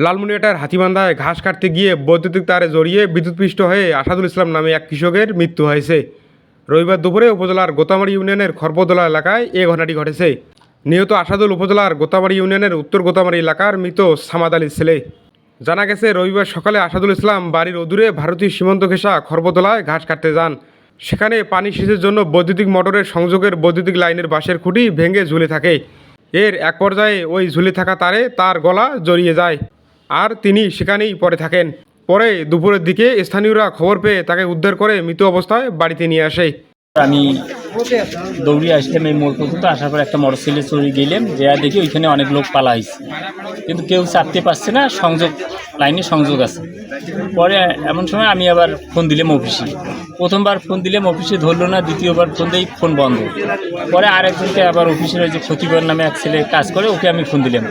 লালমনিরহাটের হাতিবান্ধায় ঘাস কাটতে গিয়ে বৈদ্যুতিক তারে জড়িয়ে বিদ্যুৎপৃষ্ট হয়ে আসাদুল ইসলাম নামে এক কৃষকের মৃত্যু হয়েছে। রবিবার দুপুরে উপজেলার গোতামারি ইউনিয়নের খরপদলা এলাকায় এ ঘটনাটি ঘটেছে। নিহত আসাদুল উপজেলার গোতামারি ইউনিয়নের উত্তর গোতামারি এলাকার মৃত সামাদ আলীর ছেলে। জানা গেছে, রবিবার সকালে আসাদুল ইসলাম বাড়ির অদূরে ভারতীয় সীমান্ত ঘেঁষা খরপদলায় ঘাস কাটতে যান। সেখানে পানি সেচের জন্য বৈদ্যুতিক মোটরের সংযোগের বৈদ্যুতিক লাইনের বাঁশের খুঁটি ভেঙে ঝুলে থাকে। এর এক পর্যায়ে ওই ঝুলে থাকা তারে তার গলা জড়িয়ে যায়, আর তিনি সেখানেই পড়ে থাকেন। পরে দুপুরের দিকে স্থানীয়রা খবর পেয়ে তাকে উদ্ধার করে মৃত অবস্থায় বাড়িতে নিয়ে আসে। আমি দৌড়িয়ে আসলাম এই মোড় পর্যন্ত, আসার পর একটা মোটরসাইকেলে চড়ে গেলাম, যা দেখি ওইখানে অনেক লোক পালা হয়েছে, কিন্তু কেউ চাপতে পারছে না, লাইনে সংযোগ আছে। পরে এমন সময় আমি আবার ফোন দিলাম অফিসে। প্রথমবার ফোন দিলাম, অফিসে ধরলো না। দ্বিতীয়বার ফোন দিই, ফোন বন্ধ। পরে আরেকজনকে আবার অফিসের যে ক্ষতিকর নামে এক ছেলে কাজ করে, ওকে আমি ফোন দিলাম।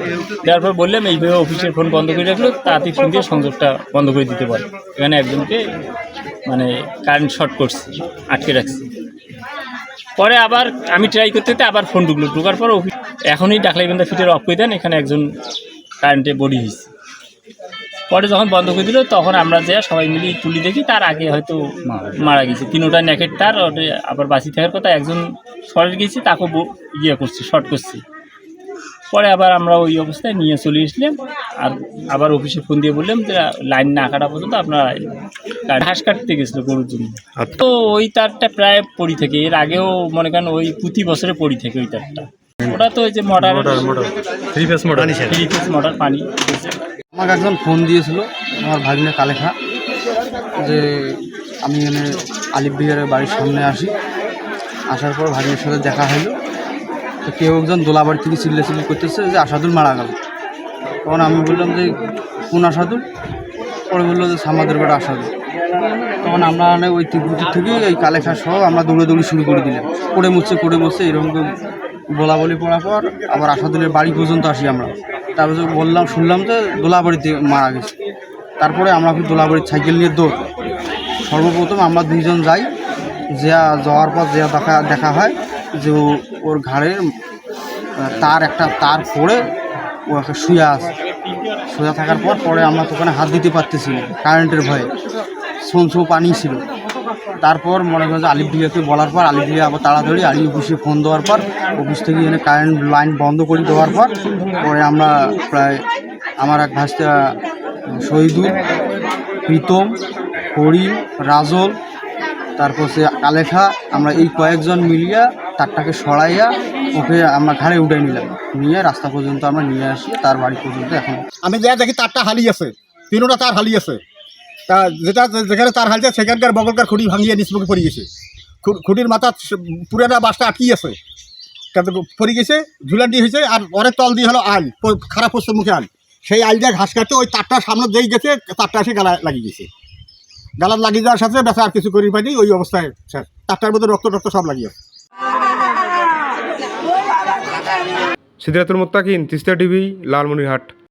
দেওয়ার পর বললাম এইভাবে অফিসের ফোন বন্ধ করে রাখলো, তাড়াতাড়ি ফোন দিয়ে সংযোগটা বন্ধ করে দিতে পারে। এখানে একজনকে কারেন্ট শর্ট করছে, আটকে রাখছে। পরে আবার আমি ট্রাই করতে আবার ফোন ঢুকার পর এখনই ডাকলাইবান্ধা ফিটের অফ করে দেন, এখানে একজন কারেন্টে বডি হয়েছে। পরে যখন বন্ধ করে দিল, তখন আমরা যা সবাই মিলে তুলি দেখি, তার আগে হয়তো মারা গেছে। তিনোটা নেকের তার আবার বাঁচি থাকার কথা, একজন শর্ট গেছে, তাকে করছে, শর্ট করছে। পরে আবার আমরা ওই অবস্থায় নিয়ে চলে আসলাম। আর আবার অফিসে ফোন দিয়ে বললাম যে লাইন না কাটা পর্যন্ত আপনারা ঘাস কাটতে গেছিলো গরুর জন্য। তো ওই তারটা প্রায় পড়ি থেকে, এর আগেও মনে করেন ওই প্রতি বছরে পড়ি থেকে ওই তারটা। ওটা তো ওই যে মোটর থ্রি ফেস মোটর পানি। আমাকে একজন ফোন দিয়েছিল, আমার ভাগ্নে কালেখা, যে আমি এখানে আলিফ বিহারের বাড়ির সামনে আসার পর ভাগ্নের সাথে দেখা হলো। তো কেউ একজন দোলাবাড়ি থেকে চিল্লাচিল্লি করতেছে যে আসাদুল মারা গেল। তখন আমি বললাম যে কোন আসাদুল? পরে বললো যে সামাদের বাড়ি আসাদুল। তখন আমরা ওই ত্রিপুটি থেকে এই কালেখা সহ আমরা দৌড়ে শুরু করে দিলাম, করে মুছছে এরকম বলাবলি পড়ার পর আবার আসাদুলের বাড়ি পর্যন্ত আসি আমরা। তারপর শুনলাম যে দোলাবাড়িতে মারা গেছে। তারপরে আমরা দোলাবাড়ির সাইকেল নিয়ে দৌড়। সর্বপ্রথম আমরা দুইজন যাই, যাওয়ার পর দেখা হয় যে ওর ঘাড়ের একটা তার পড়ে ও একটা শুয়ে থাকার পরে আমরা তো ওখানে হাত দিতে পারতেছি না, কারেন্টের ভয়ে। সনসো পানি ছিল। তারপর মনে করেন যে আলিফ ডিয়াকে বলার পর আলিফ ডিয়া আবার তাড়াতাড়ি অফিসে ফোন দেওয়ার পর অফিস থেকে এখানে কারেন্ট লাইন বন্ধ করে দেওয়ার পরে আমরা প্রায় আমার এক ভাইস্তা শহীদুল, প্রীতম, করিম, রাজল, তারপর সে কালেখা, আমরা এই কয়েকজন মিলিয়া তারটাকে সরাইয়া ওকে আমরা ঘাড়ে উঠে নিয়ে রাস্তা পর্যন্ত আমরা নিয়ে আসি, তার বাড়ি পর্যন্ত। এখন আমি যা দেখি তারটা হালি আছে, তিনোটা তার হালি আছে। তা যেখানে তার হালছে সেখানকার বগলকার খুঁটি ভাঙিয়ে নিচমুখে পড়ে গেছে। খুঁটির মাথা পুরানা বাসটা আটকিয়ে আছে, পড়ে গেছে, ঝুলান্ডি হয়েছে। আর অনেক তল দিয়ে হলো আল, খারাপ পশ্চিম মুখে আল। সেই আল দিয়ে ঘাস কাটতে ওই তারটার সামনে যেই গেছে, তারটা এসে গালা লাগিয়ে গেছে। গালার লাগিয়ে যাওয়ার সাথে বেশি আর কিছু করি পাইনি। ওই অবস্থায় স্যার তারটার মধ্যে রক্ত সব লাগিয়ে। সিদ্ধাতুল মুত্তাকিন, তিস্তা টিভি, লালমনিরহাট।